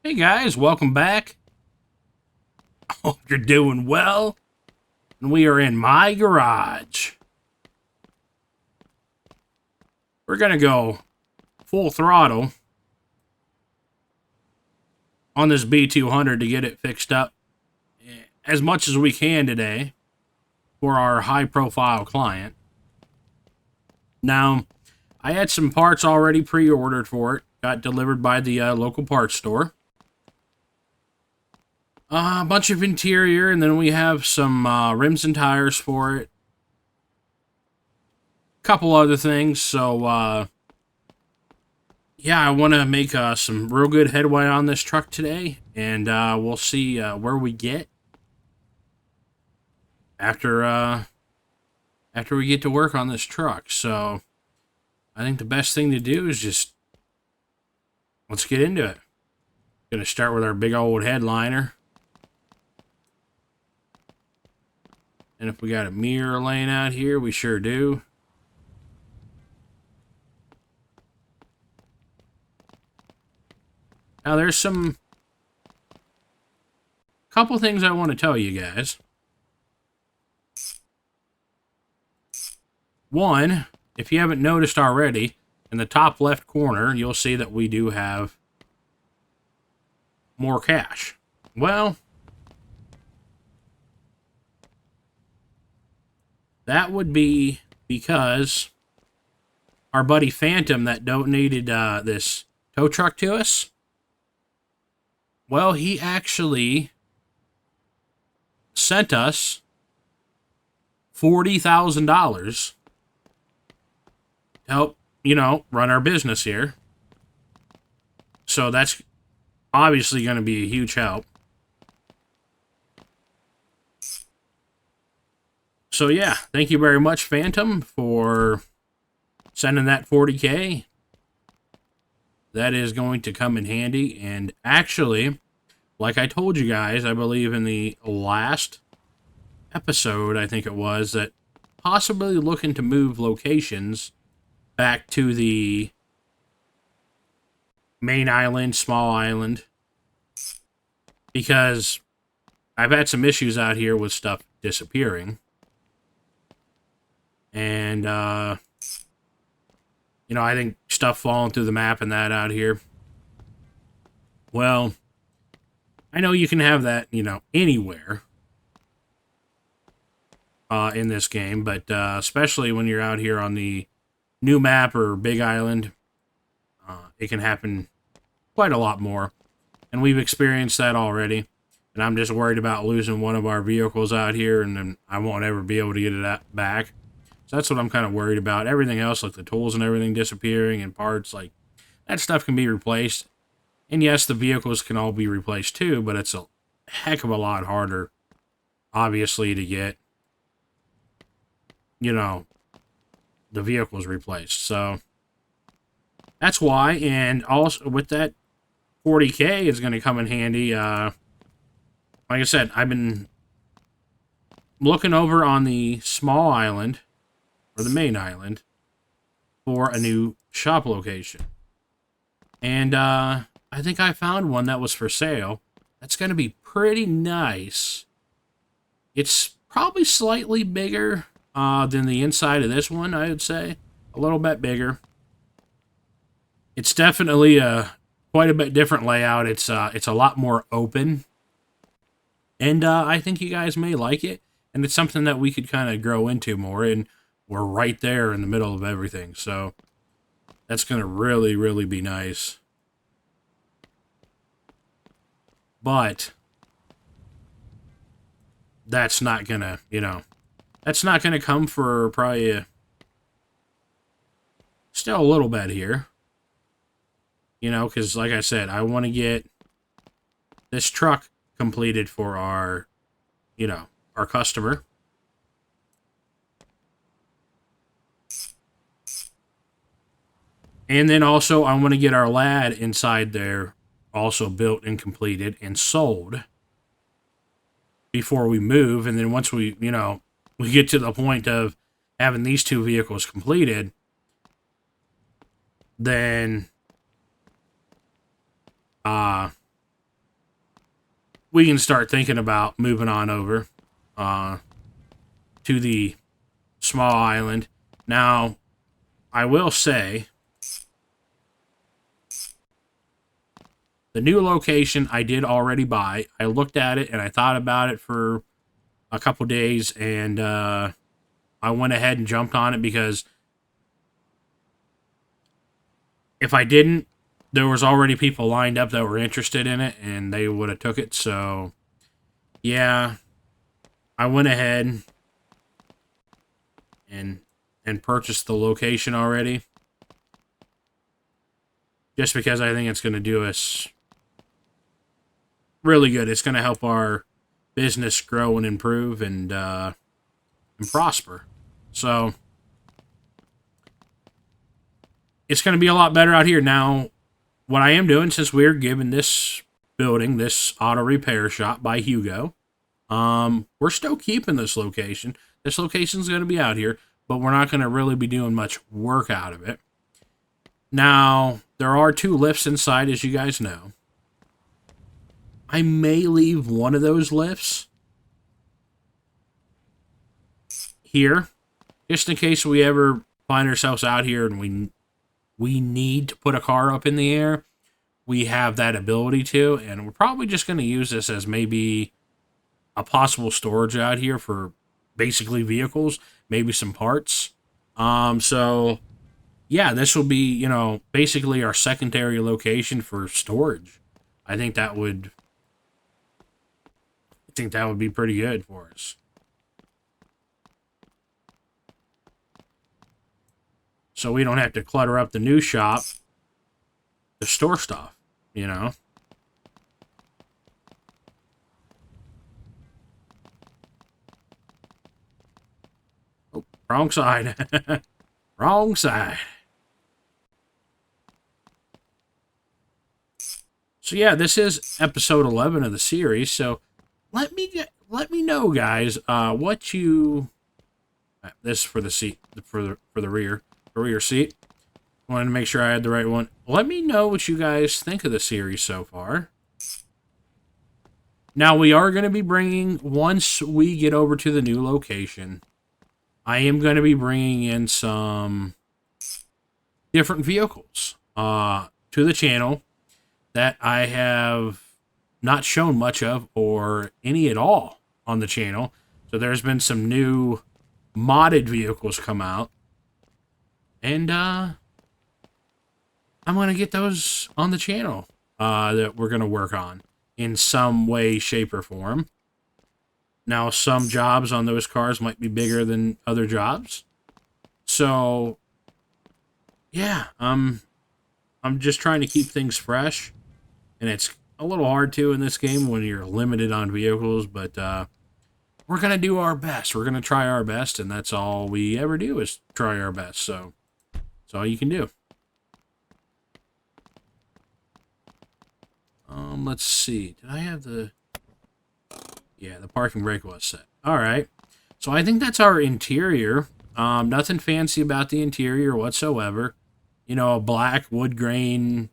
Hey guys, welcome back. Hope you're doing well. And we are in my garage. We're gonna go full throttle on this B200 to get it fixed up as much as we can today for our high profile client. Now, I had some parts already pre-ordered for it. Got delivered by the local parts store. A bunch of interior, and then we have some rims and tires for it. Couple other things, so yeah, I want to make some real good headway on this truck today, and we'll see where we get after we get to work on this truck. So I think the best thing to do is just let's get into it. Gonna start with our big old headliner. And if we got a mirror laying out here, we sure do. Now there's some couple things I want to tell you guys. One, if you haven't noticed already, in the top left corner, you'll see that we do have more cash. Well, that would be because our buddy Phantom that donated this tow truck to us, well, he actually sent us $40,000 to help, run our business here. So that's obviously going to be a huge help. So yeah, thank you very much, Phantom, for sending that 40K. That is going to come in handy. And actually, like I told you guys, I believe in the last episode, I think it was, that possibly looking to move locations back to the main island, small island, because I've had some issues out here with stuff disappearing. And, I think stuff falling through the map and that out here. Well, I know you can have that, anywhere in this game, but especially when you're out here on the new map or big island, it can happen quite a lot more. And we've experienced that already. And I'm just worried about losing one of our vehicles out here, and then I won't ever be able to get it back. So that's what I'm kind of worried about. Everything else, like the tools and everything disappearing and parts, like that stuff can be replaced. And yes, the vehicles can all be replaced too, but it's a heck of a lot harder, obviously, to get, the vehicles replaced. So that's why. And also with that 40K is going to come in handy. Like I said, I've been looking over on the small island, or the main island, for a new shop location. And I think I found one that was for sale. That's going to be pretty nice. It's probably slightly bigger than the inside of this one, I would say. A little bit bigger. It's definitely quite a bit different layout. It's a lot more open. And I think you guys may like it. And it's something that we could kind of grow into more. And we're right there in the middle of everything. So that's going to really, really be nice. But that's not going to, that's not going to come for probably still a little bit here. Because like I said, I want to get this truck completed for our, our customer. And then also, I want to get our lad inside there also built and completed and sold before we move. And then once we, we get to the point of having these two vehicles completed, then we can start thinking about moving on over to the small island. Now, I will say, the new location I did already buy. I looked at it and I thought about it for a couple days, and I went ahead and jumped on it because if I didn't, there was already people lined up that were interested in it, and they would have took it. So, yeah, I went ahead and purchased the location already, just because I think it's going to do us really good. It's going to help our business grow and improve and prosper. So it's going to be a lot better out here. Now, what I am doing, since we're given this building, this auto repair shop by Hugo, we're still keeping this location. This location's going to be out here, but we're not going to really be doing much work out of it. Now, there are 2 lifts inside, as you guys know. I may leave one of those lifts here, just in case we ever find ourselves out here and we need to put a car up in the air. We have that ability to, and we're probably just going to use this as maybe a possible storage out here for basically vehicles, maybe some parts. So yeah, this will be, basically our secondary location for storage. I think that would be pretty good for us. So we don't have to clutter up the new shop to store stuff, Oh, wrong side. Wrong side. So yeah, this is episode 11 of the series. So let me know, guys, what you. This is for the seat, for the rear seat. Wanted to make sure I had the right one. Let me know what you guys think of the series so far. Now, we are going to be bringing, once we get over to the new location, I am going to be bringing in some different vehicles to the channel that I have not shown much of or any at all on the channel. So there's been some new modded vehicles come out. And I'm going to get those on the channel that we're going to work on in some way, shape, or form. Now, some jobs on those cars might be bigger than other jobs. So, yeah, I'm just trying to keep things fresh. And it's a little hard to in this game when you're limited on vehicles, but we're going to do our best. We're going to try our best, and that's all we ever do is try our best. So, that's all you can do. Let's see. Did I have the... Yeah, the parking brake was set. All right. So I think that's our interior. Nothing fancy about the interior whatsoever. A black wood grain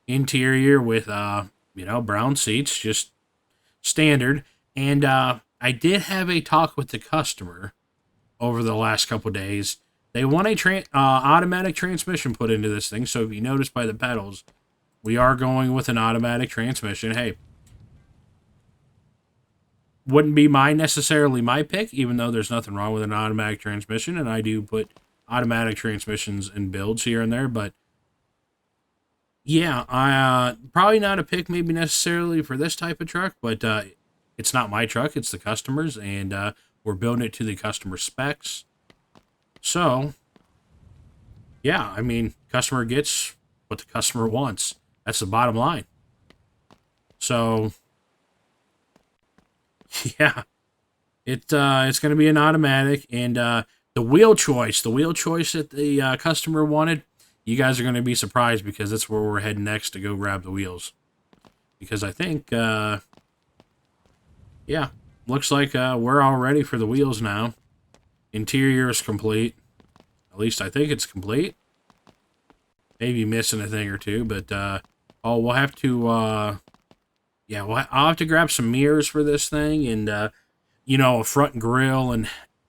interior with, brown seats, just standard. And I did have a talk with the customer over the last couple days. They want a automatic transmission put into this thing. So if you notice by the pedals, we are going with an automatic transmission. Hey, wouldn't be necessarily my pick, even though there's nothing wrong with an automatic transmission, and I do put automatic transmissions in builds here and there, but yeah, I probably not a pick maybe necessarily for this type of truck, but it's not my truck, it's the customer's, and we're building it to the customer specs. So, yeah, I mean, customer gets what the customer wants. That's the bottom line. So, yeah, it's going to be an automatic, and the wheel choice that the customer wanted, you guys are going to be surprised because that's where we're heading next to go grab the wheels. Because I think, yeah, looks like we're all ready for the wheels now. Interior is complete. At least I think it's complete. Maybe missing a thing or two, but we'll have to, yeah, well, I'll have to grab some mirrors for this thing, and you know, a front grille, and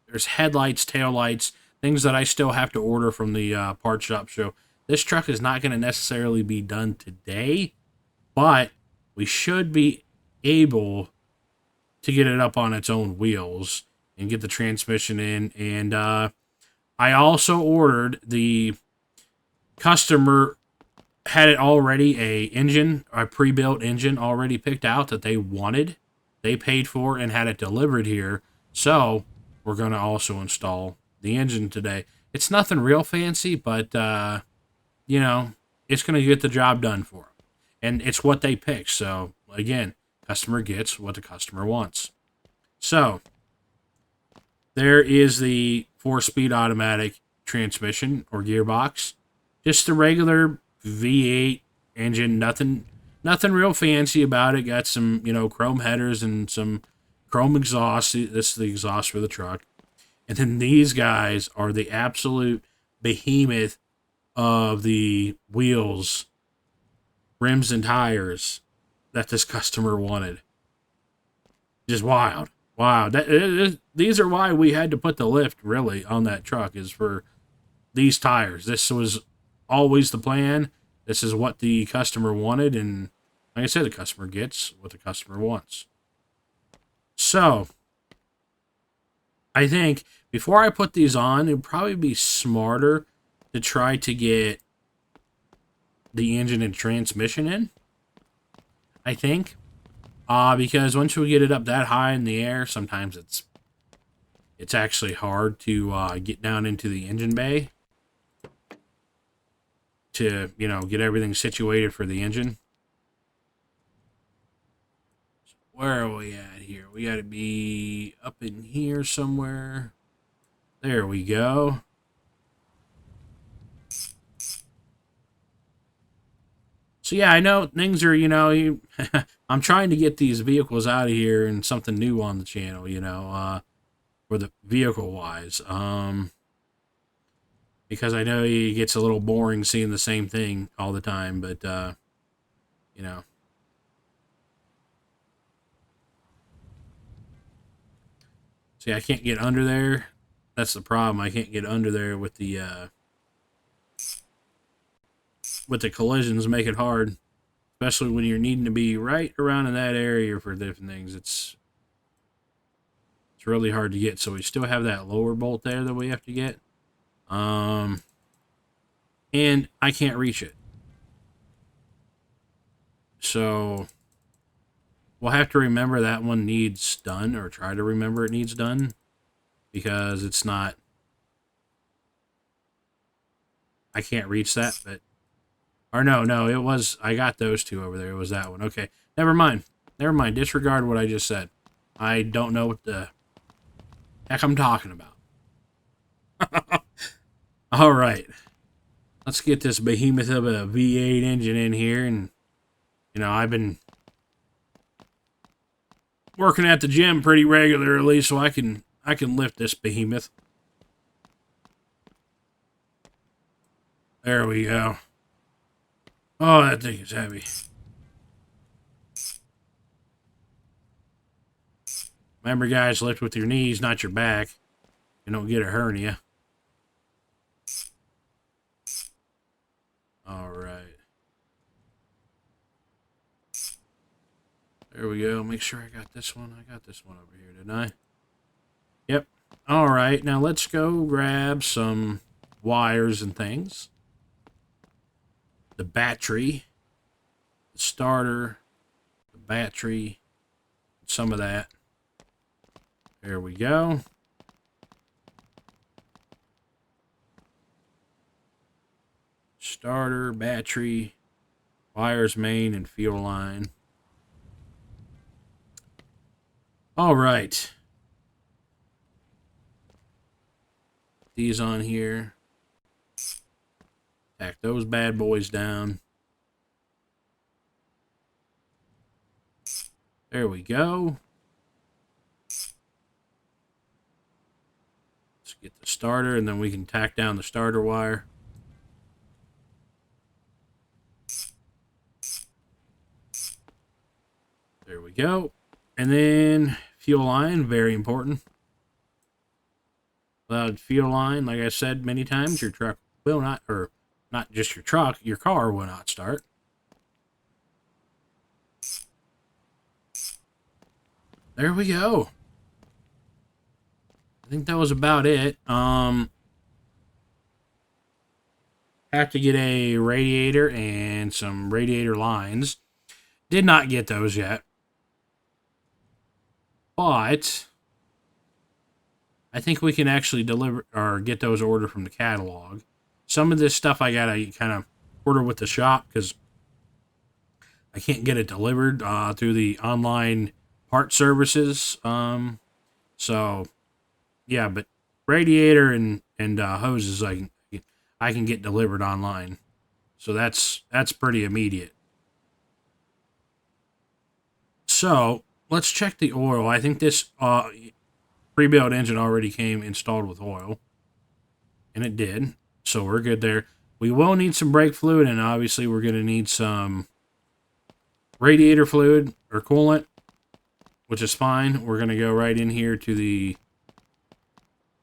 there's headlights, taillights, things that I still have to order from the part shop. So this truck is not going to necessarily be done today, but we should be able to get it up on its own wheels and get the transmission in. And I also ordered the customer had it already a pre-built engine already picked out that they wanted, they paid for, and had it delivered here. So we're going to also install the engine today. It's nothing real fancy, but you know, it's going to get the job done for them, and it's what they pick. So again, customer gets what the customer wants. So there is the 4-speed automatic transmission or gearbox, just a regular V8 engine, nothing real fancy about it. Got some, you know, chrome headers and some chrome exhaust. This is the exhaust for the truck. And then these guys are the absolute behemoth of the wheels, rims, and tires that this customer wanted. Just wild. Wow. These are why we had to put the lift, really, on that truck, is for these tires. This was always the plan. This is what the customer wanted, and like I said, the customer gets what the customer wants. So, I think before I put these on, it would probably be smarter to try to get the engine and transmission in, I think. Because once we get it up that high in the air, sometimes it's actually hard to get down into the engine bay to, you know, get everything situated for the engine. So where are we at here? We got to be up in here somewhere. There we go. So yeah, I know things are, you know, I'm trying to get these vehicles out of here and something new on the channel, you know, for the vehicle wise. Because I know it gets a little boring seeing the same thing all the time, but you know. See, I can't get under there. That's the problem. I can't get under there with the collisions. Make it hard, especially when you're needing to be right around in that area for different things. It's really hard to get. So we still have that lower bolt there that we have to get. And I can't reach it. So we'll have to remember that one needs done, or try to remember it needs done, because it's not, I can't reach that, but, or no, it was, I got those two over there. It was that one. Okay, never mind. Disregard what I just said. I don't know what the heck I'm talking about. All right. Let's get this behemoth of a V8 engine in here. And, you know, I've been working at the gym pretty regularly, so I can lift this behemoth. There we go. Oh, that thing is heavy. Remember, guys, lift with your knees, not your back. You don't get a hernia. All right. There we go. Make sure I got this one. I got this one over here, didn't I? Yep. All right. Now let's go grab some wires and things. The battery, the starter, the battery, some of that. There we go. Starter, battery, wires, main, and fuel line. All right. These on here. Tack those bad boys down. There we go. Let's get the starter, and then we can tack down the starter wire. There we go. And then fuel line, very important. Without fuel line, like I said many times, your truck will not, or not just your truck, your car will not start. There we go. I think that was about it. Have to get a radiator and some radiator lines. Did not get those yet. But I think we can actually deliver or get those ordered from the catalog. Some of this stuff I gotta kind of order with the shop because I can't get it delivered through the online part services. So yeah, but radiator and hoses I can get delivered online. So that's pretty immediate. So let's check the oil. I think this pre-built engine already came installed with oil, and it did. So we're good there. We will need some brake fluid, and obviously we're going to need some radiator fluid or coolant, which is fine. We're going to go right in here to the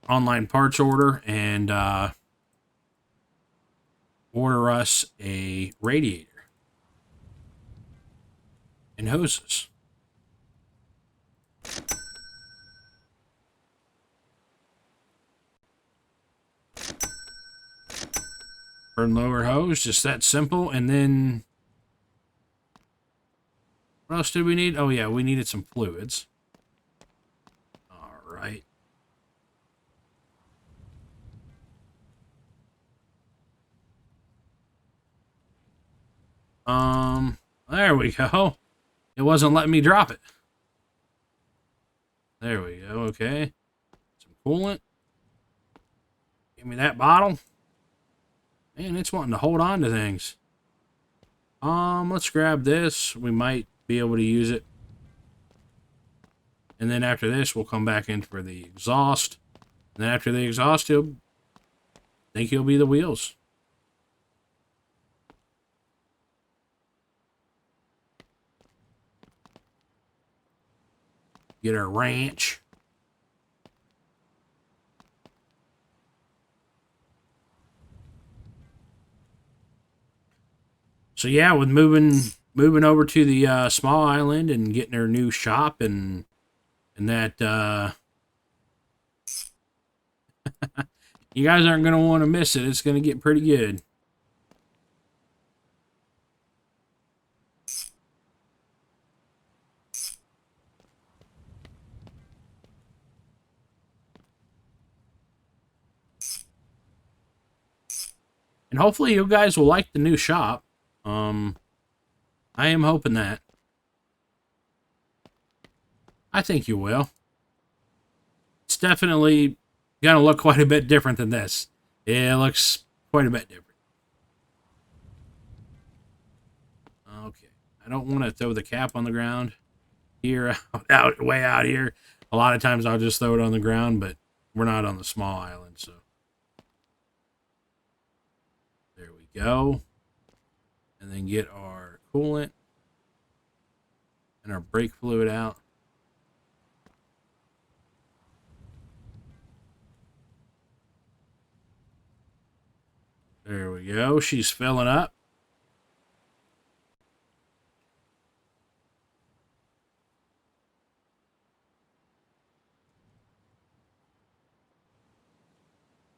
online parts order and order us a radiator and hoses. Burn lower hose, just that simple. And then what else did we need? Oh yeah, we needed some fluids. All right. There we go. It wasn't letting me drop it. There we go. Okay. Some coolant. Give me that bottle. Man, it's wanting to hold on to things. Let's grab this. We might be able to use it. And then after this, we'll come back in for the exhaust. And then after the exhaust, I think he'll be the wheels. Get our wrench. So yeah, with moving over to the small island and getting our new shop and that you guys aren't gonna want to miss it. It's gonna get pretty good. And hopefully you guys will like the new shop. I am hoping that. I think you will. It's definitely gonna look quite a bit different than this. It looks quite a bit different. Okay. I don't want to throw the cap on the ground here, way out here. A lot of times I'll just throw it on the ground, but we're not on the small island, so. There we go. And then get our coolant and our brake fluid out. There we go. She's filling up.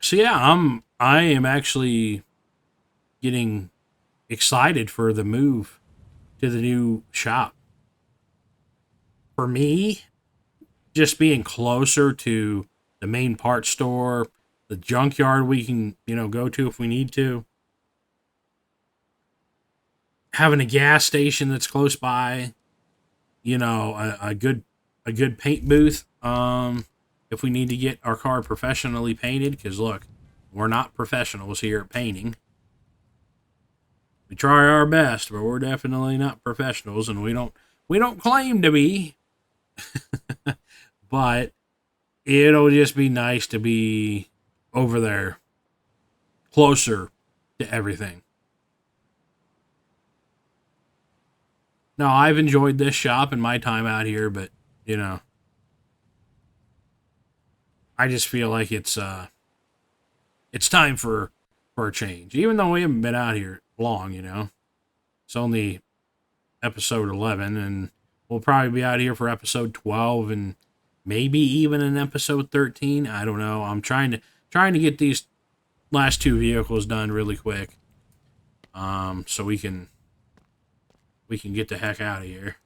So yeah, I am actually getting excited for the move to the new shop. For me, just being closer to the main parts store, the junkyard we can, go to if we need to. Having a gas station that's close by, a good paint booth. If we need to get our car professionally painted, because look, we're not professionals here at painting. We try our best, but we're definitely not professionals, and we don't claim to be. But it'll just be nice to be over there, closer to everything. No, I've enjoyed this shop and my time out here, but you know, I just feel like it's time for a change. Even though we haven't been out here long, you know, it's only episode 11, and we'll probably be out here for episode 12 and maybe even in episode 13. I don't know. I'm trying to get these last two vehicles done really quick, so we can get the heck out of here.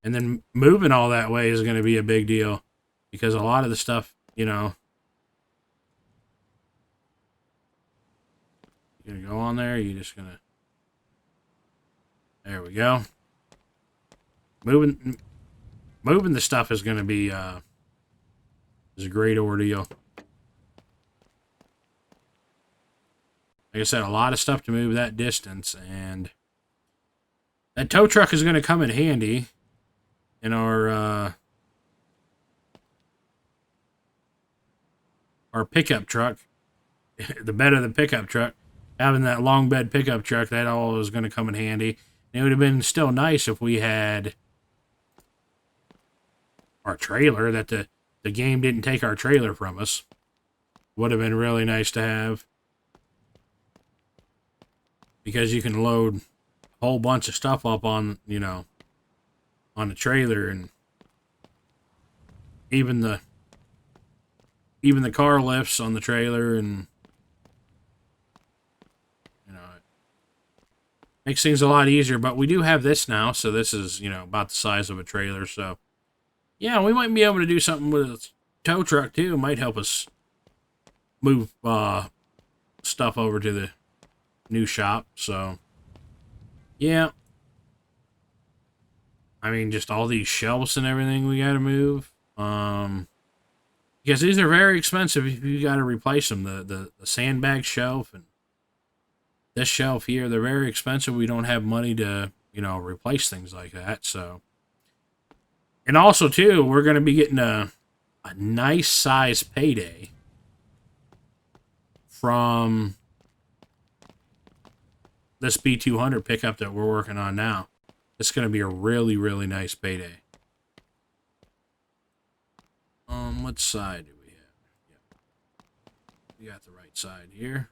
And then moving all that way is going to be a big deal because a lot of the stuff, you know, you're going to go on there. You're just going to, there we go. Moving the stuff is going to be, is a great ordeal. Like I said, a lot of stuff to move that distance, and that tow truck is going to come in handy in our pickup truck. The bed of the pickup truck, having that long bed pickup truck, that all is going to come in handy. And it would have been still nice if we had our trailer, that the game didn't take our trailer from us. Would have been really nice to have, because you can load a whole bunch of stuff up on, you know, on the trailer, and even the car lifts on the trailer, and you know, it makes things a lot easier. But we do have this now, so this is, you know, about the size of a trailer. So yeah, we might be able to do something with a tow truck too. It might help us move stuff over to the new shop. So yeah, I mean, just all these shelves and everything we got to move. Because these are very expensive if you got to replace them. The sandbag shelf and this shelf here, they're very expensive. We don't have money to, you know, replace things like that. So, and also too, we're going to be getting a nice size payday from this B200 pickup that we're working on now. It's going to be a really, really nice payday. What side do we have? Yep. We got the right side here.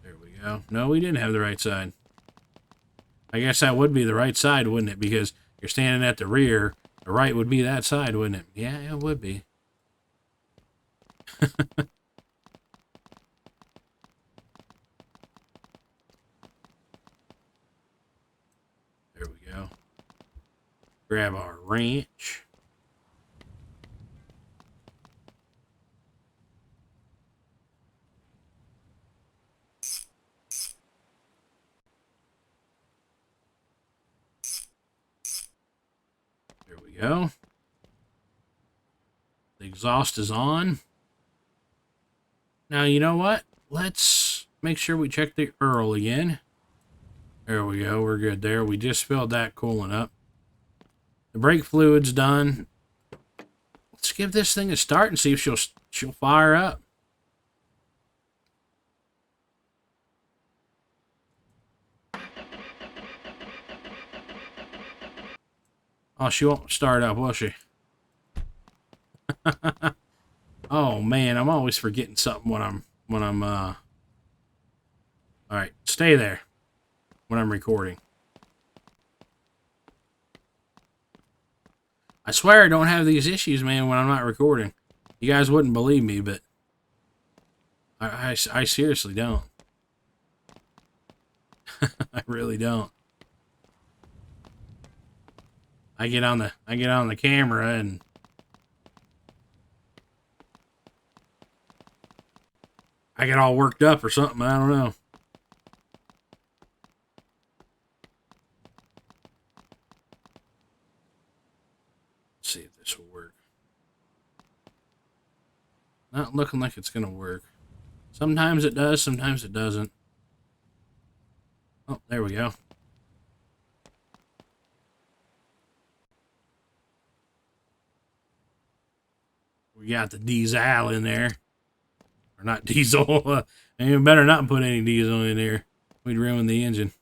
There we go. No, we didn't have the right side. I guess that would be the right side, wouldn't it? Because you're standing at the rear. The right would be that side, wouldn't it? Yeah, it would be. There we go. Grab our wrench. There we go. The exhaust is on. Now, you know what? Let's make sure we check the Earl again. There we go. We're good there. We just filled that coolant up. The brake fluid's done. Let's give this thing a start and see if she'll fire up. Oh, she won't start up, will she? Oh man, I'm always forgetting something when I'm all right, stay there when I'm recording. I swear I don't have these issues, man, when I'm not recording. You guys wouldn't believe me, but I seriously don't. I really don't. I get on the camera and I get all worked up or something. I don't know. Let's see if this will work. Not looking like it's gonna work. Sometimes it does, sometimes it doesn't. Oh, there we go. We got the diesel in there. Or not diesel. And you better not put any diesel in there. We'd ruin the engine.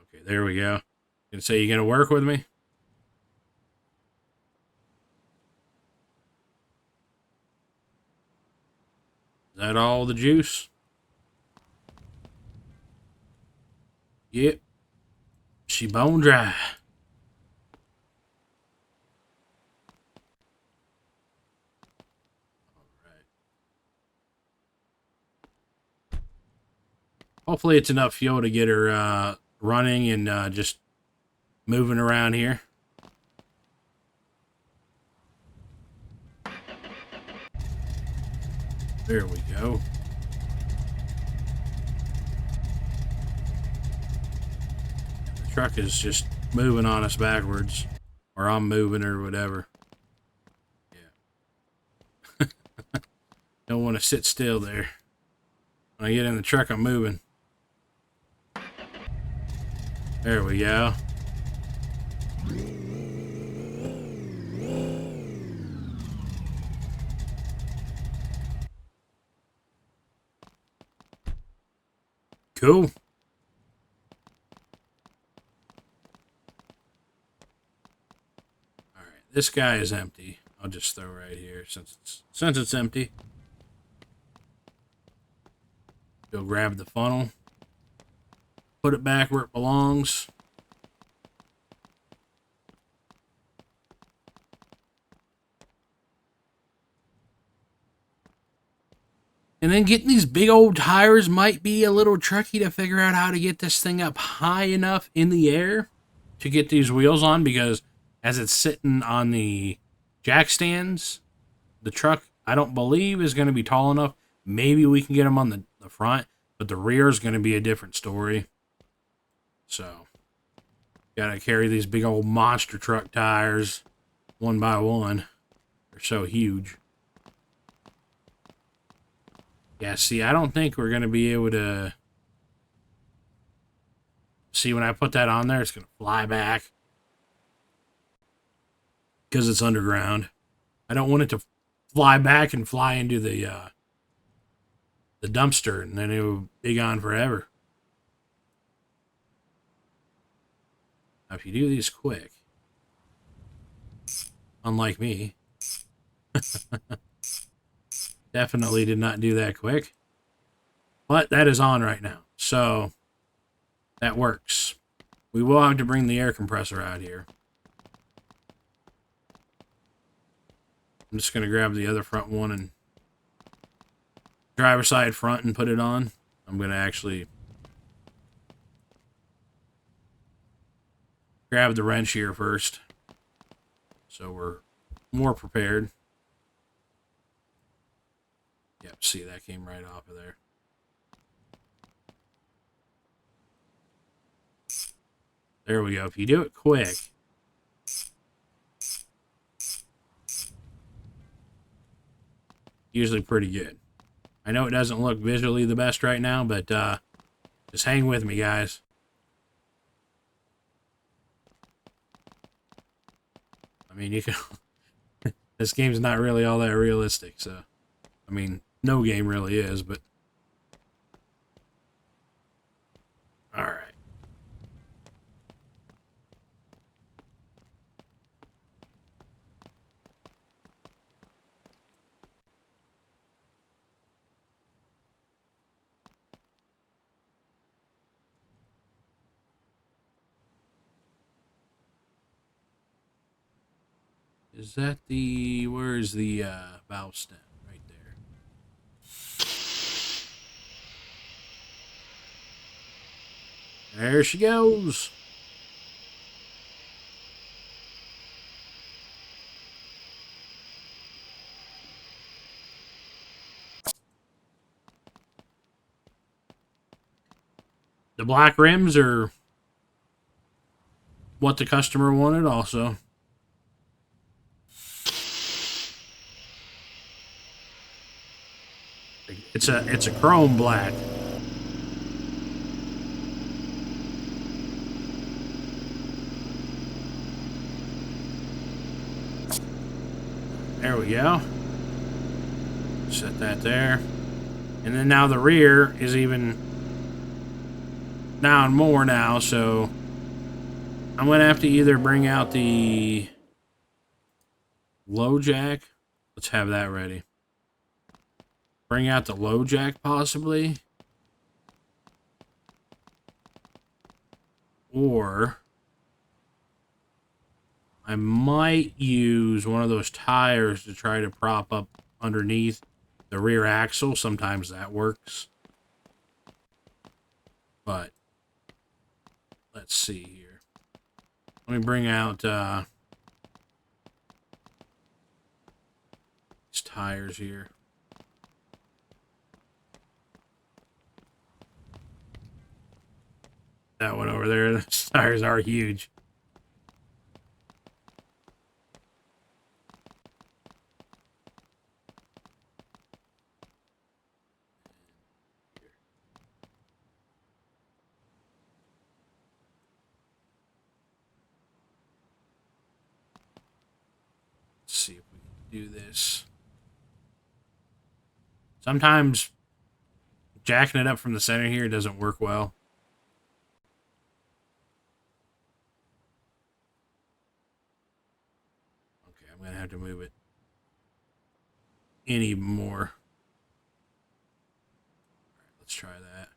Okay, there we go. Gonna say you gonna work with me? Is that all the juice? Yep. She bone dry. Alright. Hopefully it's enough fuel to get her running and just moving around here. There we go. The truck is just moving on us backwards. Or I'm moving or whatever. Yeah. Don't want to sit still there. When I get in the truck, I'm moving. There we go. Cool. All right, this guy is empty. I'll just throw right here since it's empty. Go grab the funnel. Put it back where it belongs. And then getting these big old tires might be a little tricky to figure out how to get this thing up high enough in the air to get these wheels on, because as it's sitting on the jack stands, the truck, I don't believe, is going to be tall enough. Maybe we can get them on the front, but the rear is going to be a different story. So, gotta carry these big old monster truck tires one by one. They're so huge. Yeah, see, I don't think we're going to be able to... See, when I put that on there, it's going to fly back. Because it's underground. I don't want it to fly back and fly into the dumpster, and then it will be gone forever. Now, if you do these quick, unlike me, definitely did not do that quick. But that is on right now. So, that works. We will have to bring the air compressor out here. I'm just going to grab the other front one and driver's side front and put it on. I'm going to actually grab the wrench here first, so we're more prepared. Yep, see, that came right off of there. There we go. If you do it quick, usually pretty good. I know it doesn't look visually the best right now, but just hang with me, guys. I mean, you can... This game's not really all that realistic, so... I mean, no game really is, but... Alright. Is that the... Where's the valve stem? Right there. There she goes. The black rims are what the customer wanted also. It's a chrome black. There we go. Set that there. And then now the rear is even down more now, so I'm going to have to either bring out the low jack. Let's have that ready. Bring out the low jack possibly. Or I might use one of those tires to try to prop up underneath the rear axle. Sometimes that works. But let's see here. Let me bring out these tires here. That one over there, those tires are huge. Let's see if we can do this. Sometimes jacking it up from the center here doesn't work well. Okay, I'm gonna have to move it any more. All right, let's try that.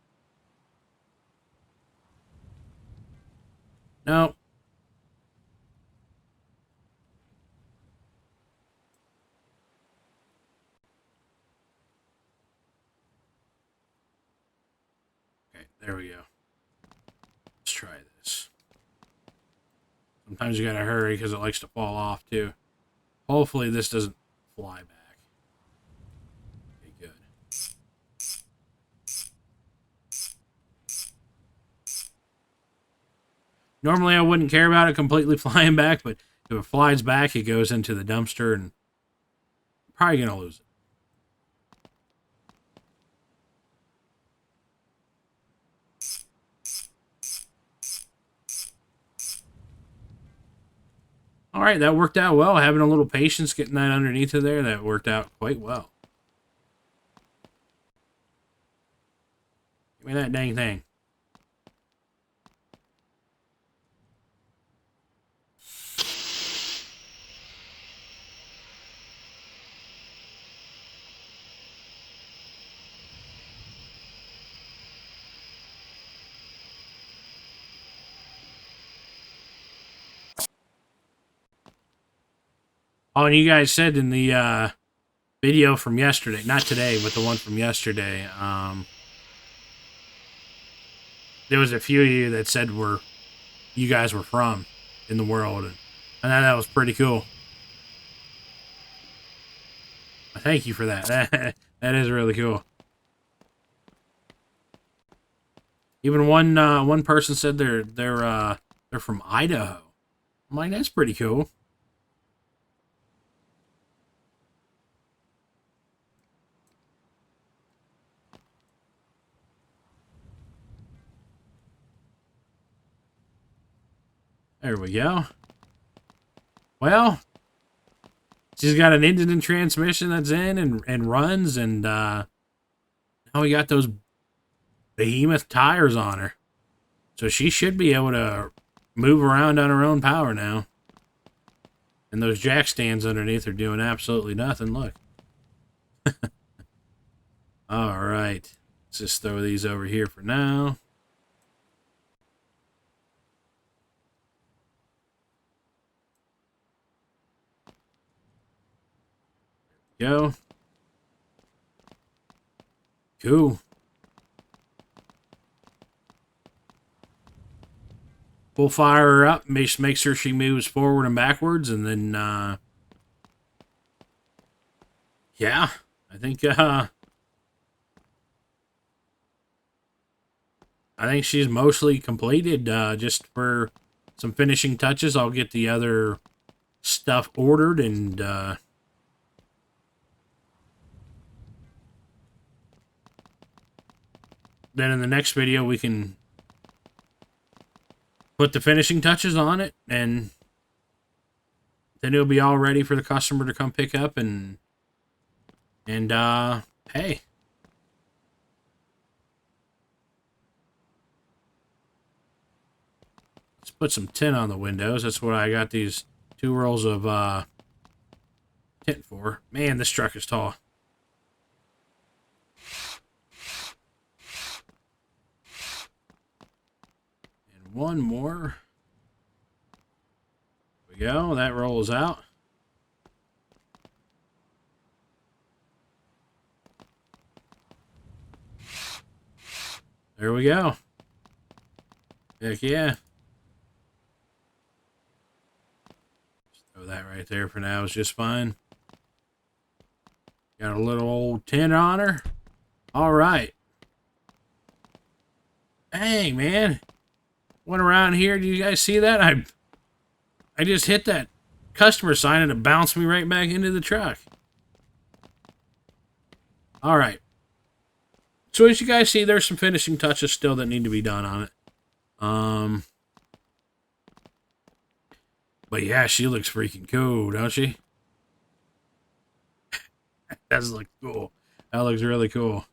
No. Okay, there we go. Let's try this. Sometimes you gotta hurry because it likes to fall off too. Hopefully this doesn't fly back. Okay, good. Normally I wouldn't care about it completely flying back, but if it flies back, it goes into the dumpster and I'm probably gonna lose it. All right, that worked out well. Having a little patience getting that underneath of there, that worked out quite well. Give me that dang thing. Oh, and you guys said in the video from yesterday, not today, but the one from yesterday, there was a few of you that said where you guys were from in the world, and I thought that was pretty cool. Thank you for that. That is really cool. Even one person said they're from Idaho. I'm like, that's pretty cool. There we go. Well, she's got an engine and transmission that's in and runs, and now we got those behemoth tires on her. So she should be able to move around on her own power now. And those jack stands underneath are doing absolutely nothing. Look. All right. Let's just throw these over here for now. Go. Cool. We'll fire her up, make sure she moves forward and backwards, and then, yeah, I think she's mostly completed. Just for some finishing touches, I'll get the other stuff ordered, and then in the next video we can put the finishing touches on it, and then it'll be all ready for the customer to come pick up, and hey. Let's put some tint on the windows. That's what I got these 2 rolls of tint for. Man, this truck is tall. And one more. There we go. That rolls out. There we go. Heck yeah. Throw that right there for now is just fine. Got a little old tint on her. All right. Dang, man. Went around here. Do you guys see that? I just hit that customer sign and it bounced me right back into the truck. All right. So as you guys see, there's some finishing touches still that need to be done on it. But yeah, she looks freaking cool, don't she? That does look cool. That looks really cool.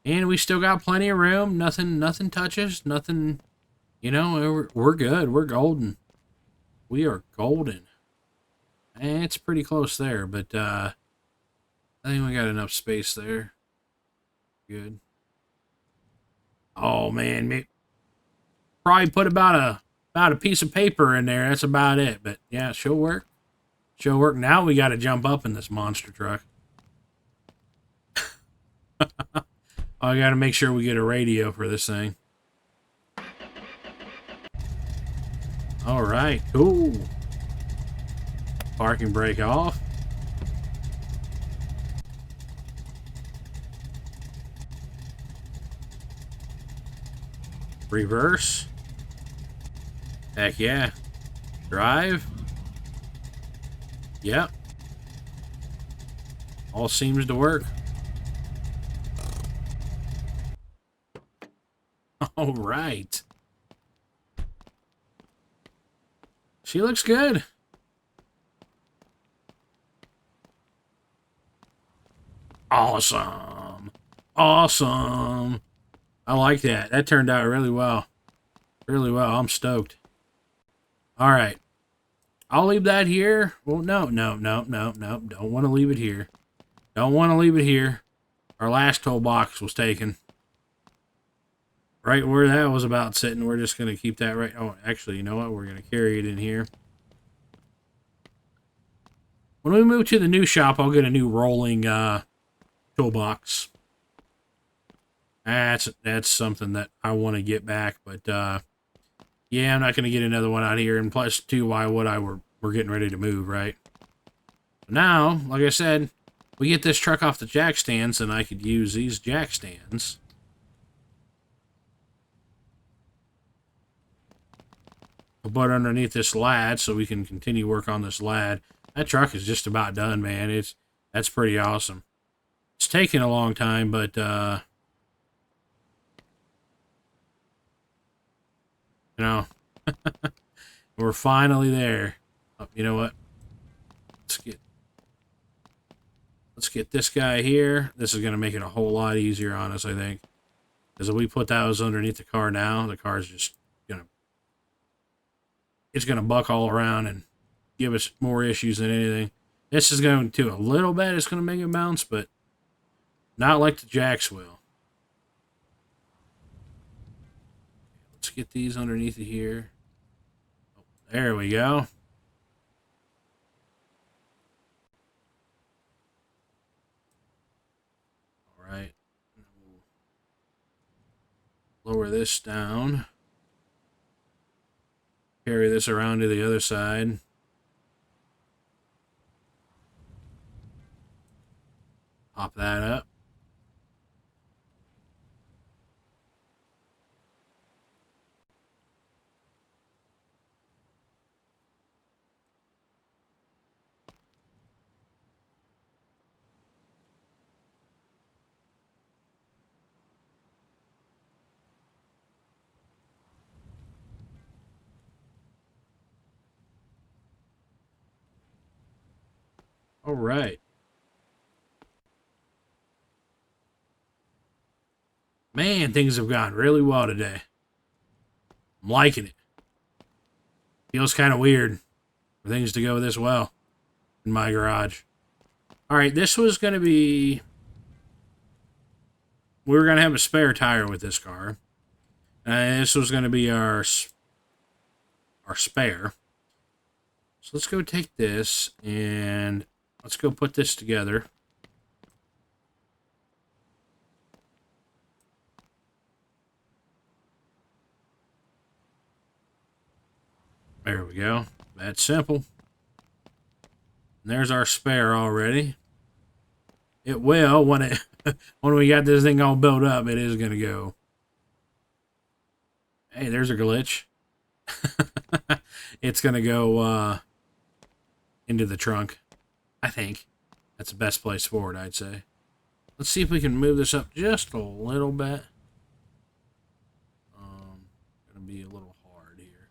And we still got plenty of room. Nothing touches. Nothing, you know, we're good. We're golden. We are golden. And it's pretty close there, but I think we got enough space there. Good. Oh man, probably put about a piece of paper in there. That's about it. But yeah, she'll work. She'll work. Now we got to jump up in this monster truck. I got to make sure we get a radio for this thing. All right, cool. Parking brake off. Reverse. Heck yeah. Drive. Yep. All seems to work. All right. She looks good. Awesome. Awesome. I like that. That turned out really well. Really well. I'm stoked. All right. I'll leave that here. Well, no. Don't want to leave it here. Don't want to leave it here. Our last toolbox was taken. Right where that was about sitting. We're just going to keep that right. Oh, actually, you know what? We're going to carry it in here. When we move to the new shop, I'll get a new rolling toolbox. That's something that I want to get back, but yeah, I'm not going to get another one out here. And plus, too, why would I? We're getting ready to move, right? Now, like I said, we get this truck off the jack stands, and I could use these jack stands to put underneath this lad, so we can continue work on this lad. That truck is just about done, man. That's pretty awesome. It's taking a long time, but you know, we're finally there. Oh, you know what? Let's get this guy here. This is going to make it a whole lot easier on us, I think. Because if we put those underneath the car now, the car's just it's going to buck all around and give us more issues than anything. This is going to, a little bit, it's going to make it bounce, but not like the jacks will. Let's get these underneath of here. Oh, there we go. All right. Lower this down. Carry this around to the other side. Pop that up. All right. Man, things have gone really well today. I'm liking it. Feels kind of weird for things to go this well in my garage. All right, this was going to be... We were going to have a spare tire with this car. This was going to be our spare. So let's go take this and let's go put this together. There we go. That's simple. And there's our spare already. It will, when we got this thing all built up, it is going to go. Hey, there's a glitch. It's going to go into the trunk, I think. That's the best place for it, I'd say. Let's see if we can move this up just a little bit. Going to be a little hard here.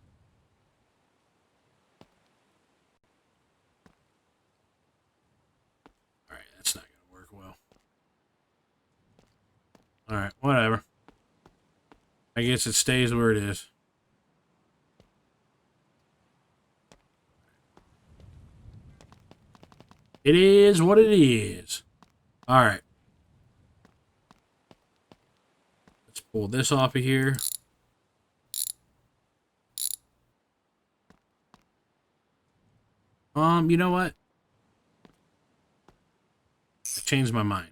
Alright, that's not going to work well. Alright, whatever. I guess it stays where it is. It is what it is. Alright. Let's pull this off of here. You know what? I changed my mind.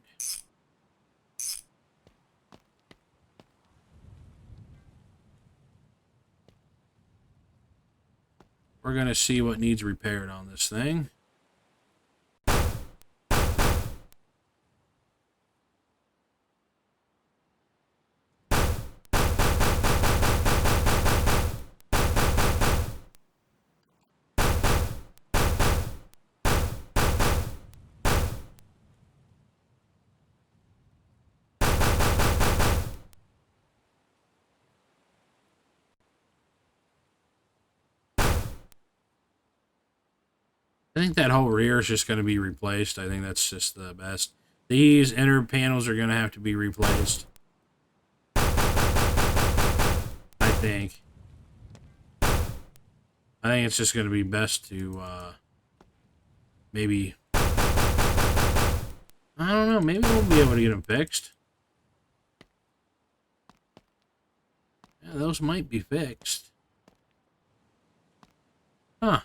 We're going to see what needs repaired on this thing. I think that whole rear is just going to be replaced. I think that's just the best. These inner panels are going to have to be replaced. I think it's just going to be best to maybe... I don't know. Maybe we'll be able to get them fixed. Yeah, those might be fixed. Huh.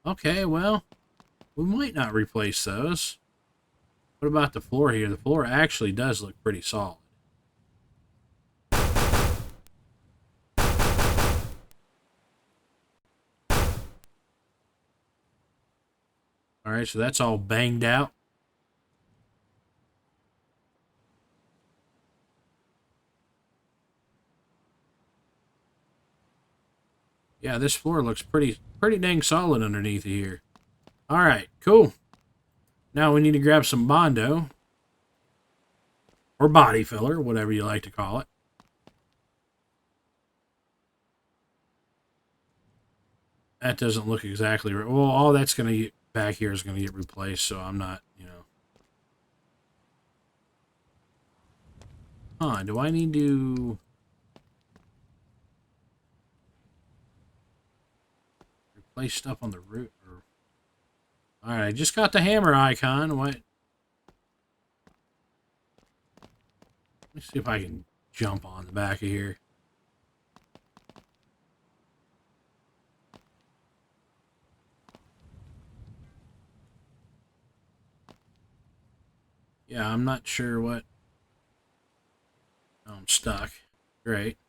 Okay, well, we might not replace those. What about the floor here? The floor actually does look pretty solid. Alright, so that's all banged out. Yeah, this floor looks pretty dang solid underneath here. Alright, cool. Now we need to grab some Bondo. Or body filler, whatever you like to call it. That doesn't look exactly right. Well, all that's going to get back here is going to get replaced, so I'm not, you know. Huh, do I need to... replace stuff on the roof? Or... Alright, I just got the hammer icon. What? Let me see if I can jump on the back of here. Yeah, I'm not sure what... Oh, I'm stuck. Great.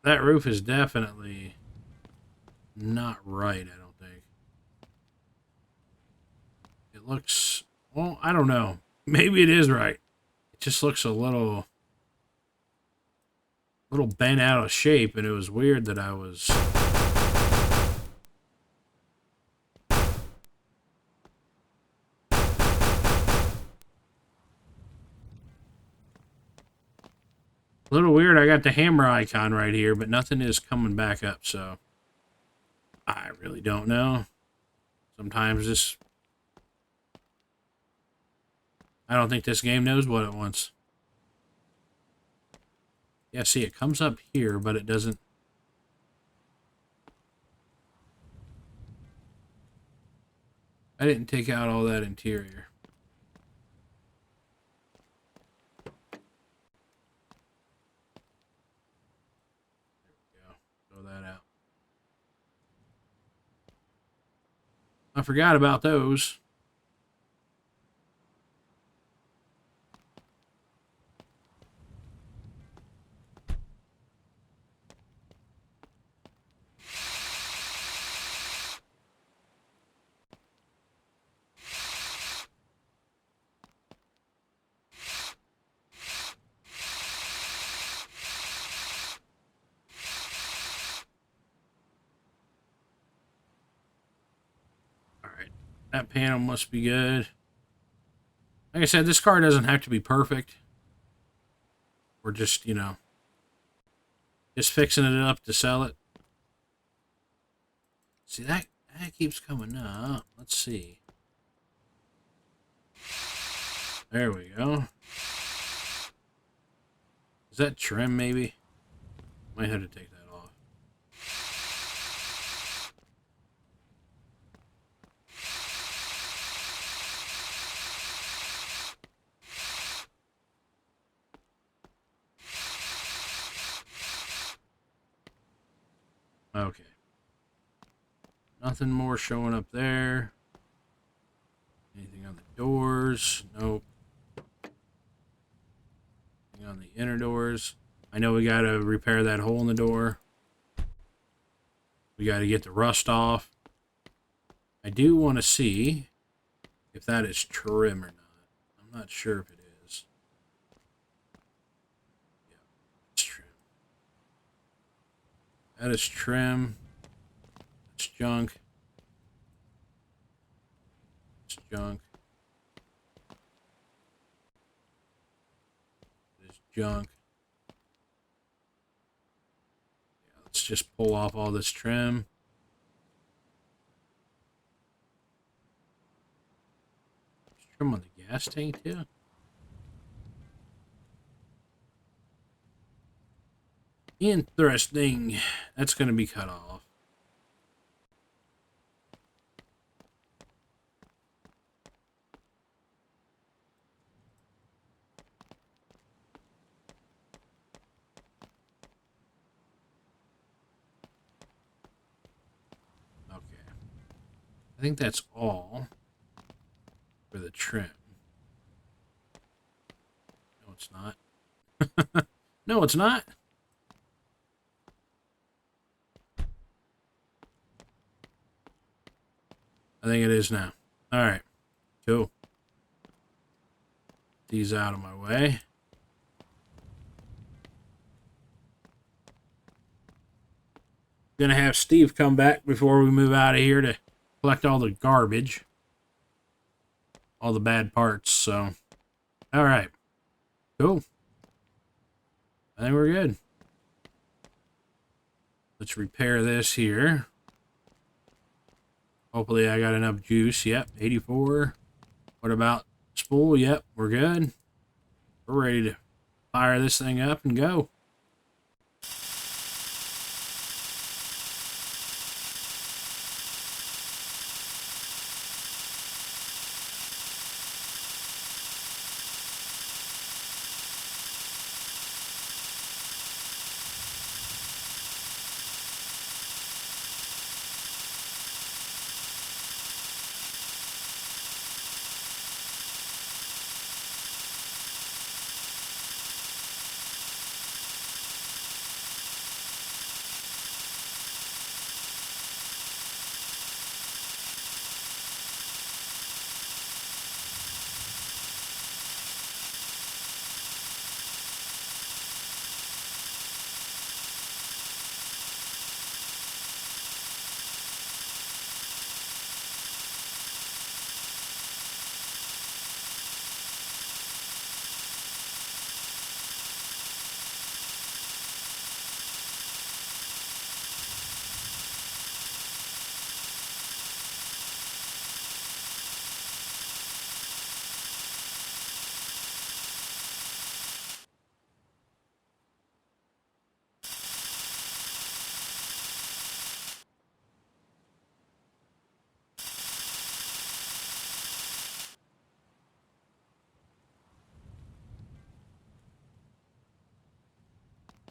That roof is definitely not right, I don't think. It looks... Well, I don't know. Maybe it is right. It just looks a little bent out of shape, and it was weird that I was... A little weird, I got the hammer icon right here, but nothing is coming back up, so I really don't know. Sometimes this... I don't think this game knows what it wants. Yeah, see, it comes up here, but it doesn't... I didn't take out all that interior. Throw that out. I forgot about those. Alright. That panel must be good. Like I said, this car doesn't have to be perfect. We're just, you know, just fixing it up to sell it. See, that keeps coming up. Let's see. There we go. Is that trim, maybe? Might have to take that off. Okay. Nothing more showing up there. Anything on the doors? Nope. Anything on the inner doors? I know we got to repair that hole in the door. We got to get the rust off. I do want to see if that is trim or not. I'm not sure if it is. Yeah, it's trim. That is trim. It's junk. It's junk. It's junk. Yeah, let's just pull off all this trim. There's trim on the gas tank too. Interesting. That's going to be cut off. I think that's all for the trim. No, it's not. No, it's not. I think it is now. All right. Cool. These out of my way. Gonna have Steve come back before we move out of here to collect all the garbage. All the bad parts, so. All right. Cool. I think we're good. Let's repair this here. Hopefully I got enough juice. Yep, 84. What about spool? Yep, we're good. We're ready to fire this thing up and go.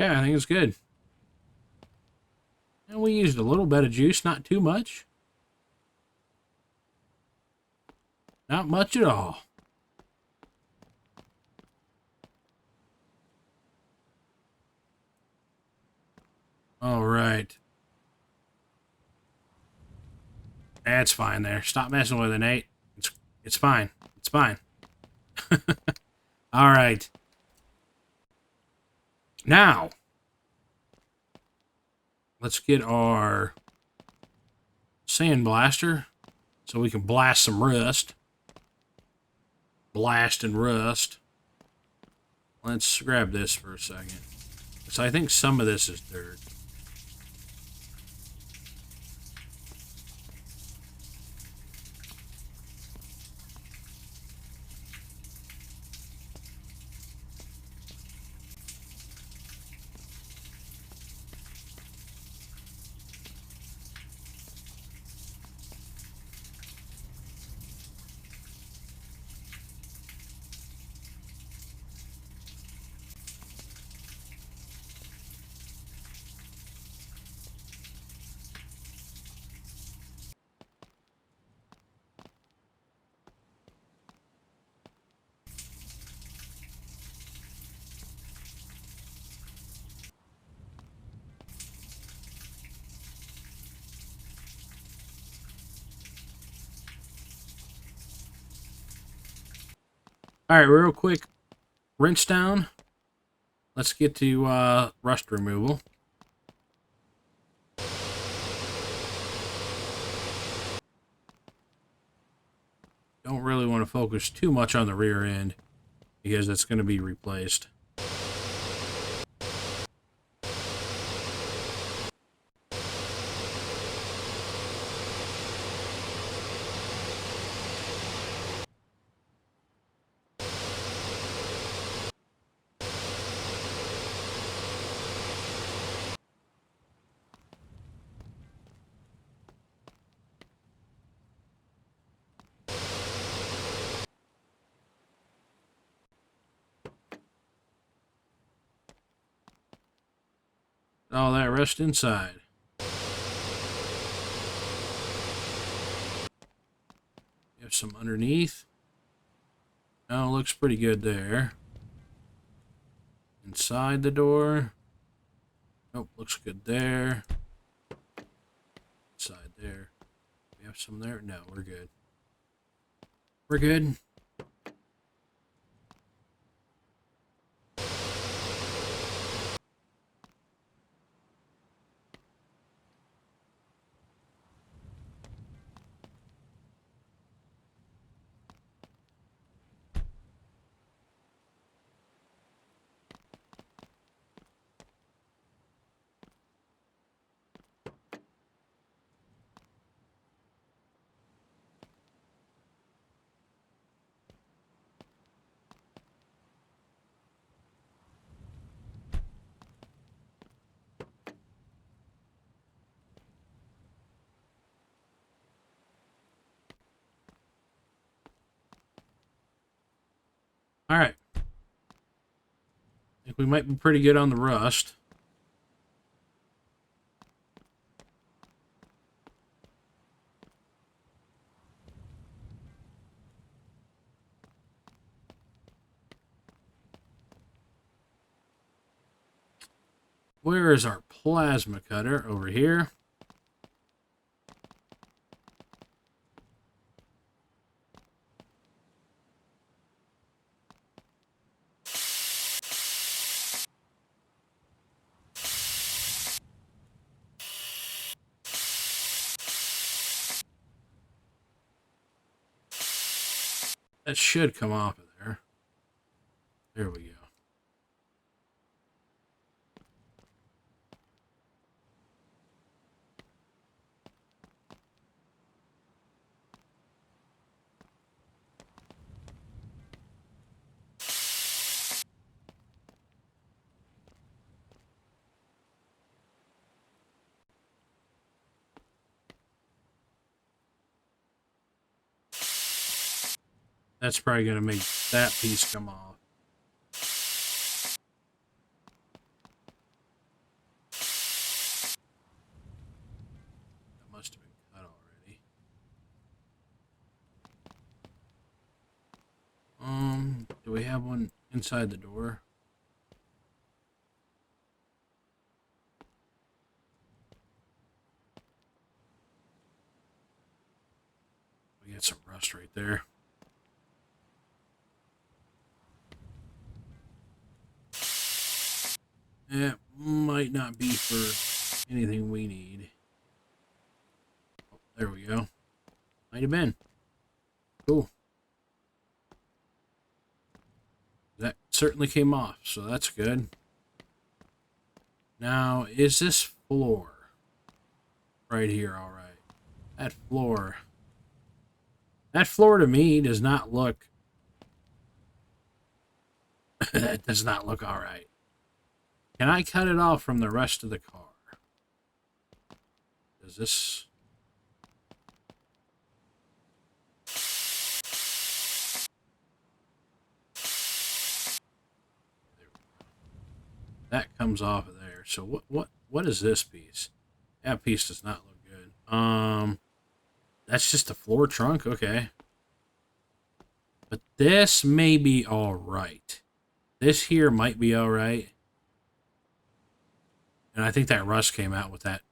Yeah, I think it's good. And we used a little bit of juice, not too much. Not much at all. All right. That's fine there. Stop messing with it, Nate. It's fine. It's fine. All right. Now, let's get our sand blaster so we can blast some rust. Blast and rust. Let's grab this for a second. So I think some of this is dirt. All right, real quick, rinse down. Let's get to rust removal. Don't really want to focus too much on the rear end because it's going to be replaced. All that rust inside. You have some underneath. Oh, looks pretty good there. Inside the door. Nope, looks good there. Inside there. We have some there? No, we're good. We're good. All right. I think we might be pretty good on the rust. Where is our plasma cutter? Over here. That should come off of there. There we go. That's probably going to make that piece come off. have one inside the door? We got some rust right there. It might not be for anything we need. Oh, there we go. Might have been. Cool. That certainly came off, so that's good. Now, is this floor right here all right? That floor to me does not look that does not look all right. Can I cut it off from the rest of the car? Does this... That comes off of there. So what is this piece? That piece does not look good. That's just a floor trunk, okay. But this may be all right. This here might be all right. And I think that rust came out with that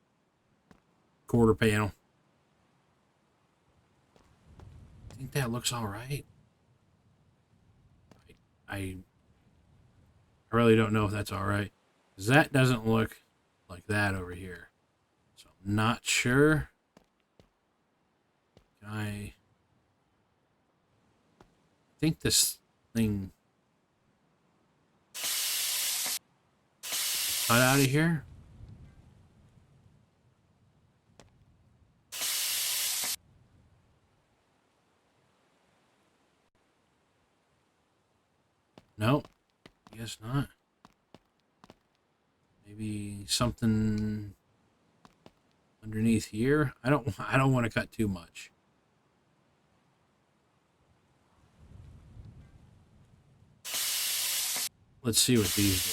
quarter panel. I think that looks all right. I really don't know if that's all right. 'Cause that doesn't look like that over here. So I'm not sure. I think this thing cut out of here. Nope. I guess not. Maybe something underneath here. I don't want to cut too much. Let's see what these do.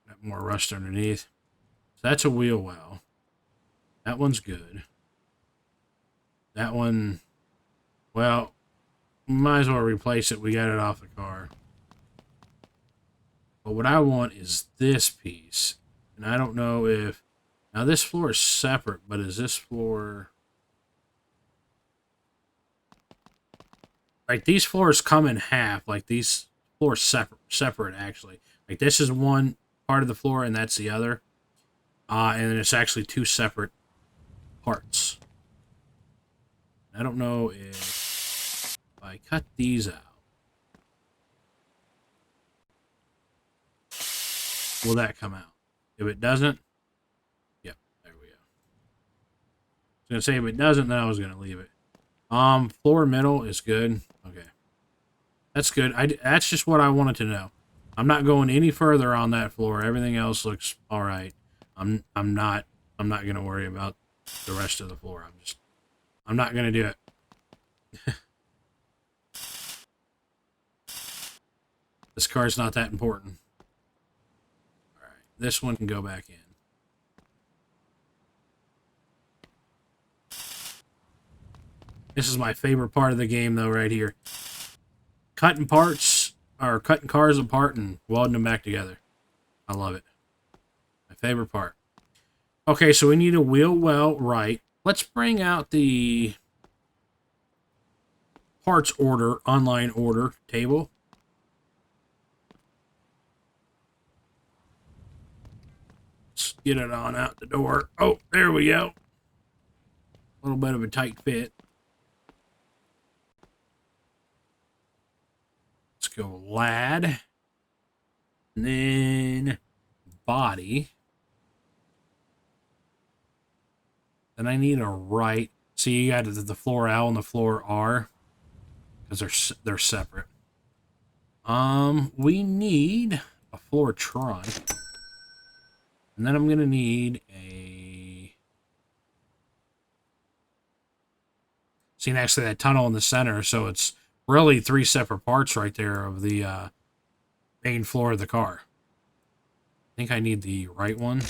Got more rust underneath. So that's a wheel well. That one's good. That one, well, might as well replace it. We got it off the car. But what I want is this piece. And I don't know if... Now this floor is separate, but is this floor... Like these floors come in half. Like these floors separate actually. Like this is one part of the floor and that's the other. And then it's actually two separate parts. I don't know if I cut these out, will that come out? If it doesn't, yep, there we go. I was gonna say if it doesn't, then I was gonna leave it. Floor middle is good. Okay, that's good. That's just what I wanted to know. I'm not going any further on that floor. Everything else looks all right. I'm not gonna worry about the rest of the floor. I'm not gonna do it. This car's not that important. All right, this one can go back in. This is my favorite part of the game, though, right here. Cutting parts, or cutting cars apart and welding them back together. I love it. My favorite part. Okay, so we need a wheel well right. Let's bring out the parts order, online order table. Let's get it on out the door. Oh, there we go. A little bit of a tight fit. Let's go lad. And then body. Then I need a right. See, you got the floor L and the floor R. Because they're separate. We need a floor trunk. And then I'm going to need a... See, next to that tunnel in the center, so it's really three separate parts right there of the main floor of the car. I think I need the right one.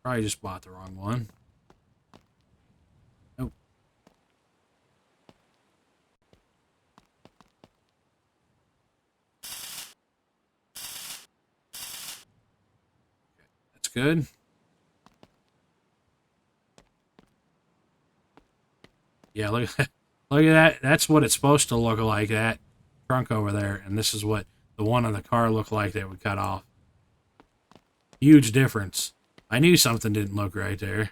Probably just bought the wrong one. Nope. That's good. Yeah, look at that. Look at that. That's what it's supposed to look like, that trunk over there. And this is what the one on the car looked like that we cut off. Huge difference. I knew something didn't look right there.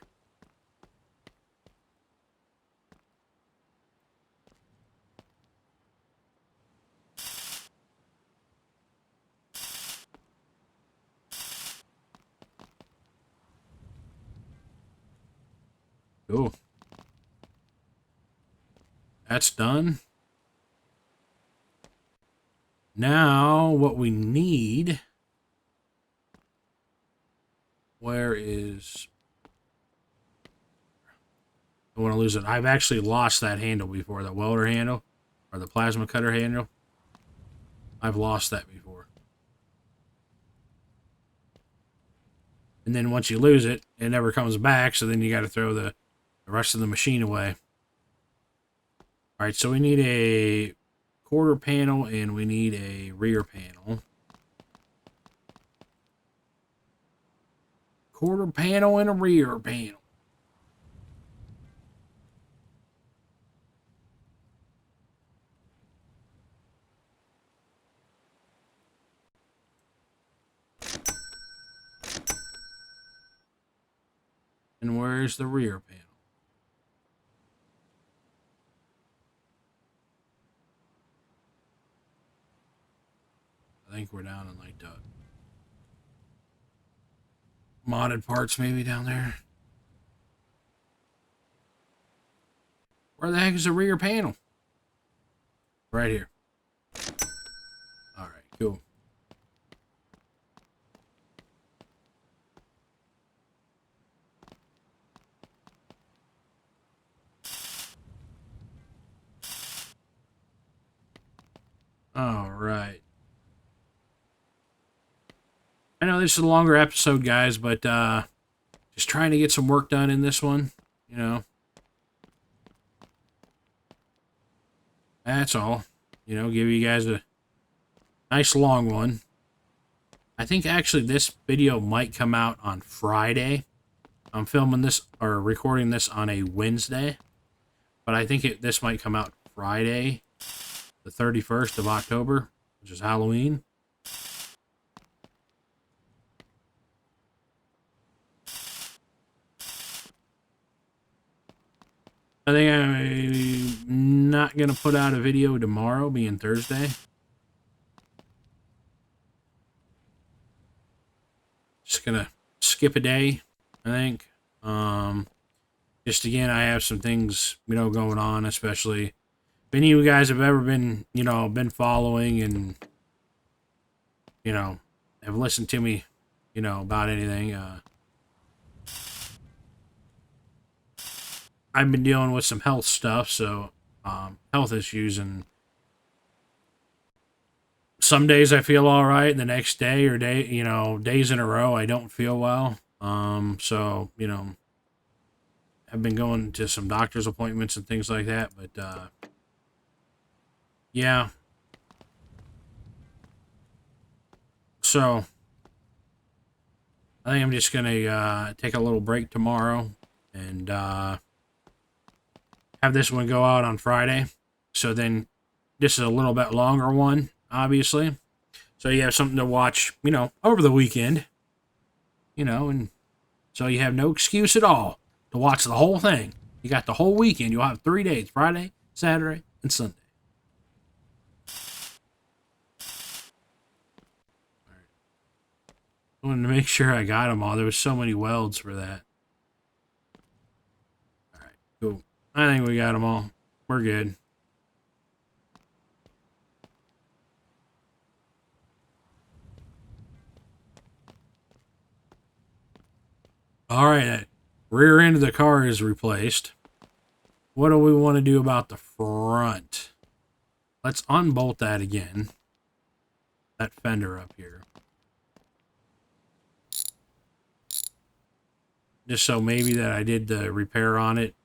Cool. That's done. Now, what we need... Where is... I want to lose it. I've actually lost that handle before, the welder handle, or the plasma cutter handle. I've lost that before. And then once you lose it, it never comes back, so then you got to throw the rest of the machine away. Alright, so we need a quarter panel and we need a rear panel. Quarter panel and a rear panel. And where's the rear panel? I think we're down in like the modded parts maybe down there. Where the heck is the rear panel? Right here. Alright, cool. Alright. I know this is a longer episode, guys, but just trying to get some work done in this one, you know. That's all. You know, give you guys a nice long one. I think actually this video might come out on Friday. I'm filming this or recording this on a Wednesday, but I think this might come out Friday, the 31st of October, which is Halloween. I think I'm not going to put out a video tomorrow, being Thursday. Just going to skip a day, I think. Just again, I have some things, you know, going on, especially if any of you guys have ever been, you know, been following and, you know, have listened to me, you know, about anything. I've been dealing with some health stuff, so health issues, and some days I feel all right, and the next day or days in a row I don't feel well. So, you know, I've been going to some doctor's appointments and things like that, but yeah. So I think I'm just gonna take a little break tomorrow and have this one go out on Friday. So then this is a little bit longer one, obviously. So you have something to watch, you know, over the weekend. You know, and so you have no excuse at all to watch the whole thing. You got the whole weekend. You'll have 3 days: Friday, Saturday, and Sunday. All right. I wanted to make sure I got them all. There was so many welds for that. All right, cool. I think we got them all. We're good. All right, that rear end of the car is replaced. What do we want to do about the front? Let's unbolt that again. That fender up here. just so maybe that I did the repair on it,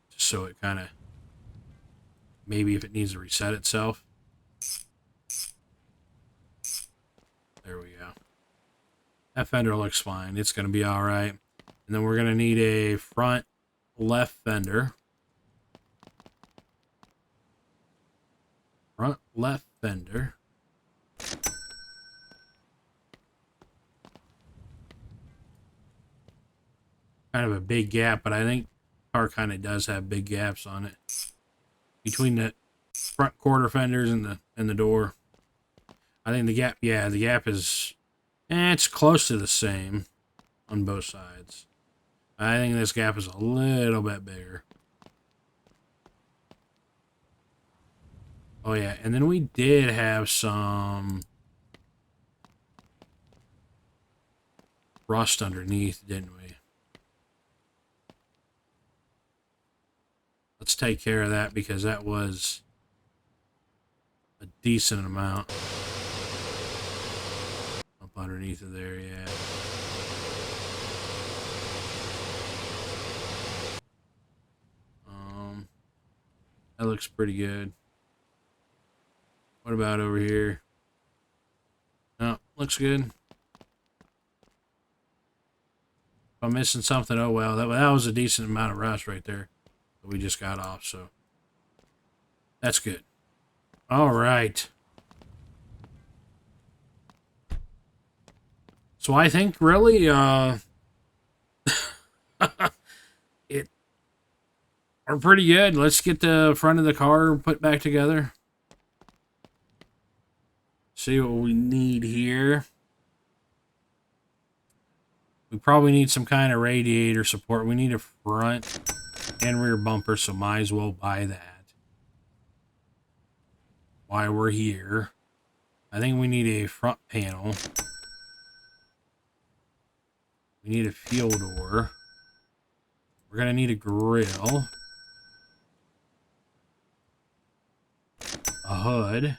just so it kind of, maybe if it needs to reset itself. There we go. That fender looks fine. It's going to be all right. And then we're going to need a front left fender. Front left fender. Kind of a big gap, but I think the car kind of does have big gaps on it between the front quarter fenders and the door. I think the gap, yeah, the gap is, it's close to the same on both sides. I think this gap is a little bit bigger. Oh yeah, and then we did have some rust underneath, didn't we? Let's take care of that because that was a decent amount up underneath of there, yeah. That looks pretty good. What about over here? No, looks good. If I'm missing something, oh well. That was a decent amount of rust right there that we just got off, so that's good. All right. So I think really, it are pretty good. Let's get the front of the car put back together. See what we need here. We probably need some kind of radiator support. We need a front and rear bumper, so might as well buy that while we're here. I think we need a front panel. We need a fuel door. We're going to need a grill. A hood.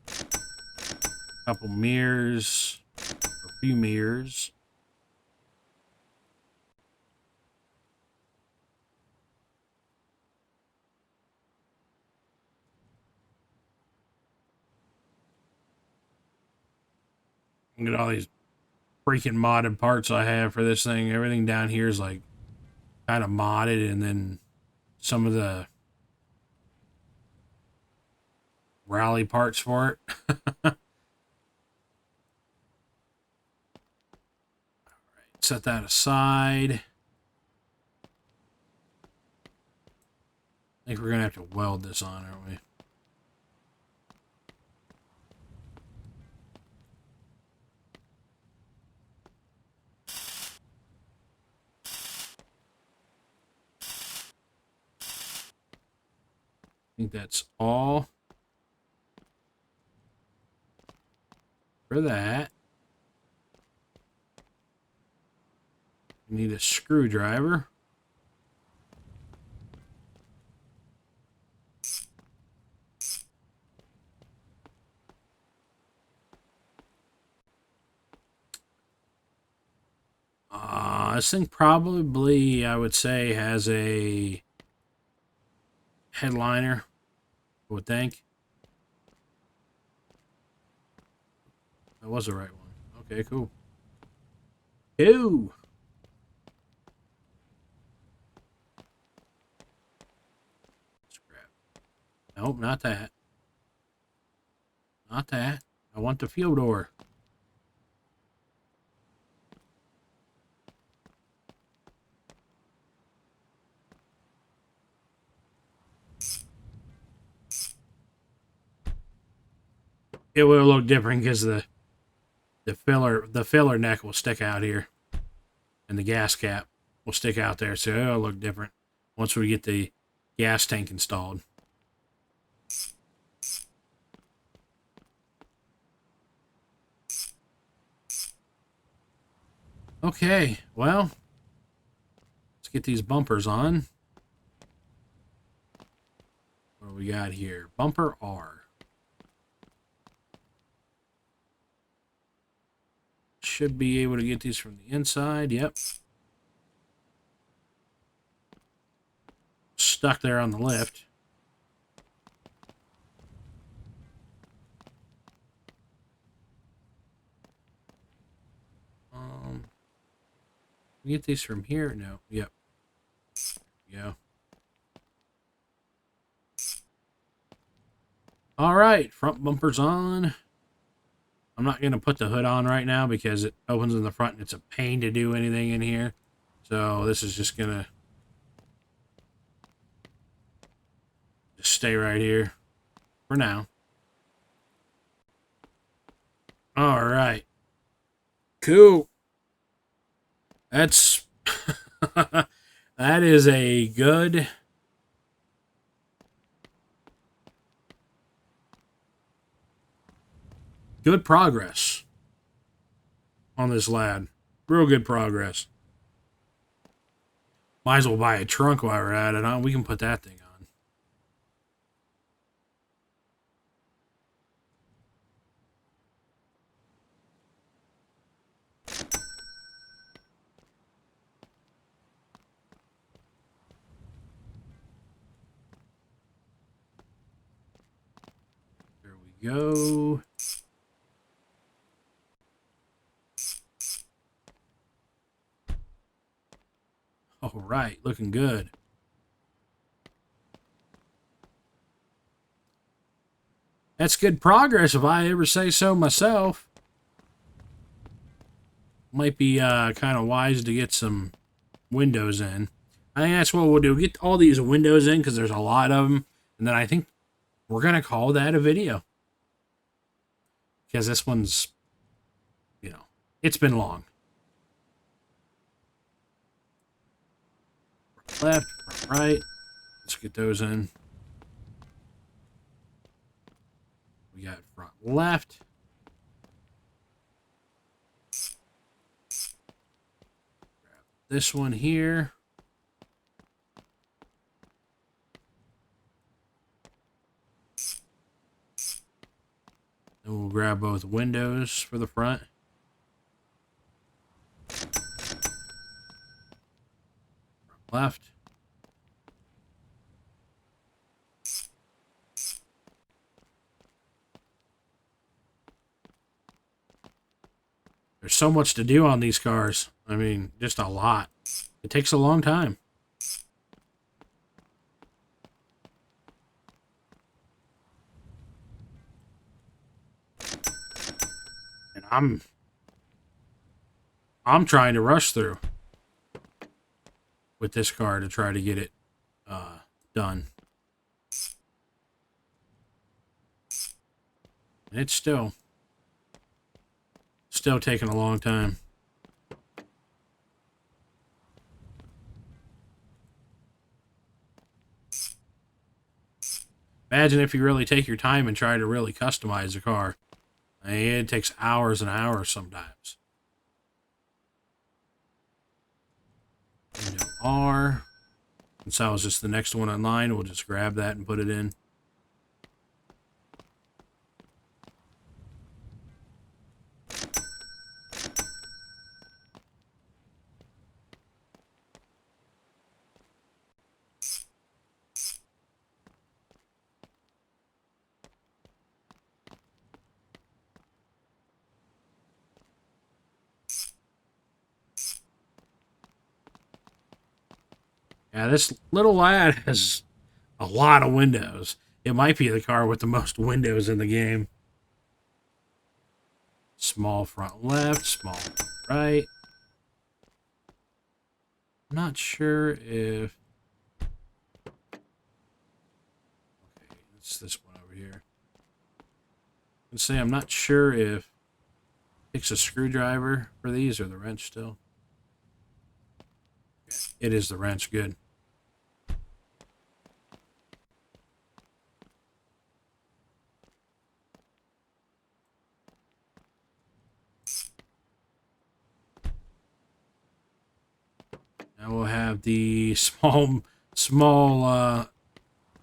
A couple mirrors. A few mirrors. Look at all these freaking modded parts I have for this thing. Everything down here is like kind of modded, and then some of the rally parts for it. Alright, set that aside. I think we're gonna have to weld this on, aren't we? I think that's all for that. We need a screwdriver. This thing probably, I would say, has a headliner, I would think. That was the right one. Okay, cool. Ew! Scrap. Nope, not that. Not that. I want the fuel door. It will look different because the filler neck will stick out here, and the gas cap will stick out there, so it'll look different once we get the gas tank installed. Okay, well, let's get these bumpers on. What do we got here? Bumper R. should be able to get these from the inside. Yep. Stuck there on the lift. Get these from here? No. Yep. Yeah. All right, front bumper's on. I'm not going to put the hood on right now because it opens in the front and it's a pain to do anything in here. So this is just going to stay right here for now. All right. Cool. That's that is a good progress on this lad. Real good progress. Might as well buy a trunk while we're at it, huh? We can put that thing on. There we go. All right, looking good. That's good progress if I ever say so myself. Might be kind of wise to get some windows in. I think that's what we'll do. Get all these windows in because there's a lot of them. And then I think we're going to call that a video. Because this one's, you know, it's been long. Left, right. Let's get those in. We got front left. Grab this one here. Then we'll grab both windows for the front. Left. There's so much to do on these cars. I mean, just a lot. It takes a long time. And I'm trying to rush through with this car to try to get it done. And it's still taking a long time. Imagine if you really take your time and try to really customize the car. I mean, it takes hours and hours sometimes. Window R. Since that was just the next one in line, we'll just grab that and put it in. Yeah, this little lad has a lot of windows. It might be the car with the most windows in the game. Small front left, small right. I'm not sure if... Okay, it's this one over here. Let's say I'm not sure if it takes a screwdriver for these or the wrench still. It is the wrench, good. Now we'll have the small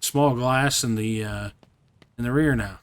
glass in the rear now.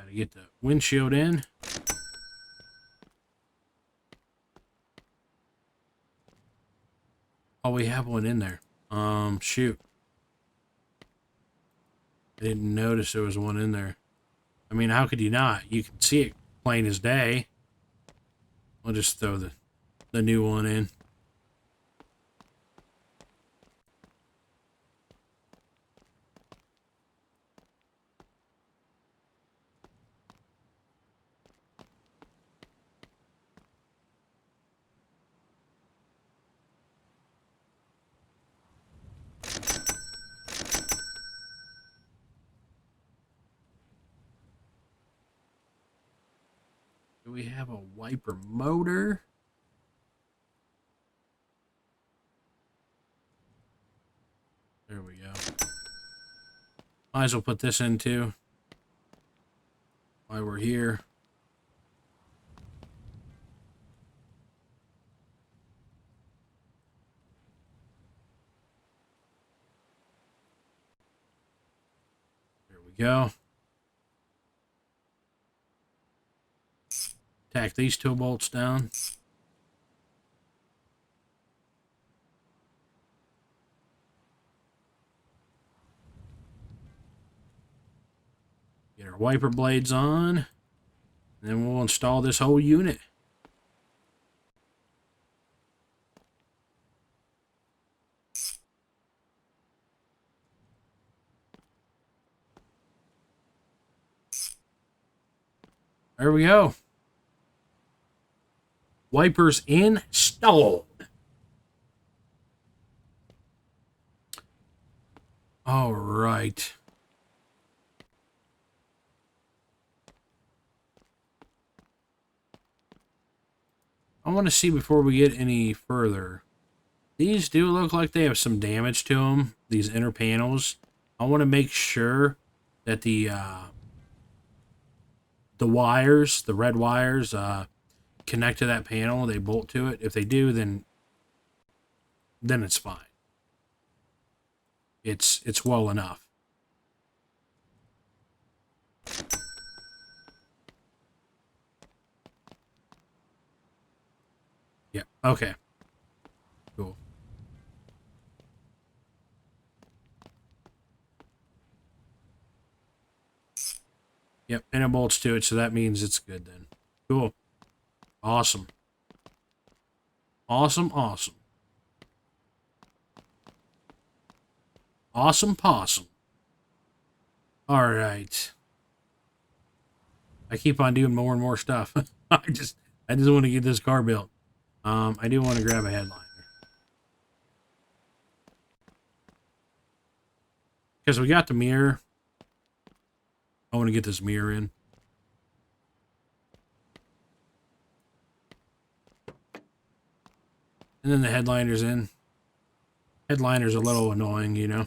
Gotta get the windshield in. Oh, we have one in there. Shoot. I didn't notice there was one in there. I mean, how could you not? You can see it plain as day. I'll just throw the new one in. Do we have a wiper motor? There we go. Might as well put this in too while we're here. There we go. Tack these two bolts down. Get our wiper blades on. And then we'll install this whole unit. There we go. Wipers installed. All right. I want to see before we get any further. These do look like they have some damage to them, these inner panels. I want to make sure that the wires, the red wires, connect to that panel. They bolt to it. If they do, then it's fine. It's well enough. Yeah, okay. Cool. Yep, and it bolts to it, so that means it's good then. Cool. Awesome. Awesome, awesome. Awesome possum. Alright. I keep on doing more and more stuff. I just want to get this car built. I do want to grab a headliner. Because we got the mirror. I want to get this mirror in. And then the headliner's in. Headliner's a little annoying, you know.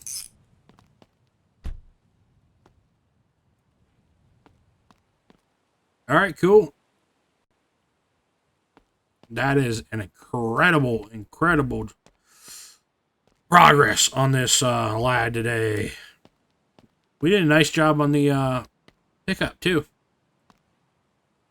Alright, cool. That is an incredible progress on this lad today. We did a nice job on the pickup, too.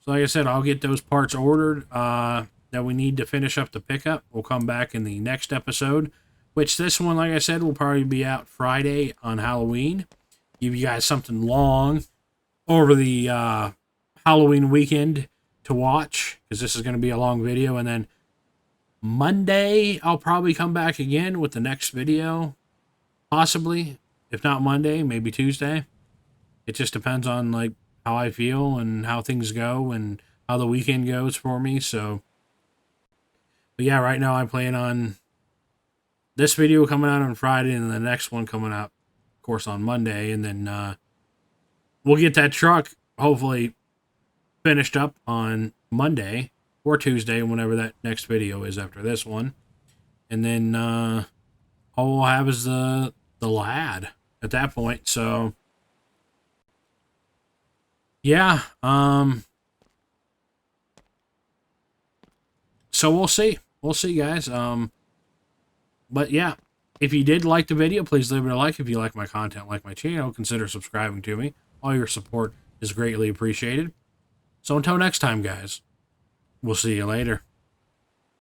So like I said, I'll get those parts ordered that we need to finish up the pickup. We'll come back in the next episode, which this one, like I said, will probably be out Friday on Halloween. Give you guys something long over the Halloween weekend to watch, because this is going to be a long video. And then Monday, I'll probably come back again with the next video. Possibly. If not Monday, maybe Tuesday. It just depends on like how I feel and how things go and how the weekend goes for me. So, but yeah, right now I plan on this video coming out on Friday and the next one coming out, of course, on Monday. And then we'll get that truck hopefully finished up on Monday or Tuesday, whenever that next video is after this one. And then all we'll have is the lad at that point. So yeah, so we'll see guys. But yeah, if you did like the video, please leave it a like. If you like my content, like my channel, consider subscribing to me. All your support is greatly appreciated. So until next time, guys, we'll see you later.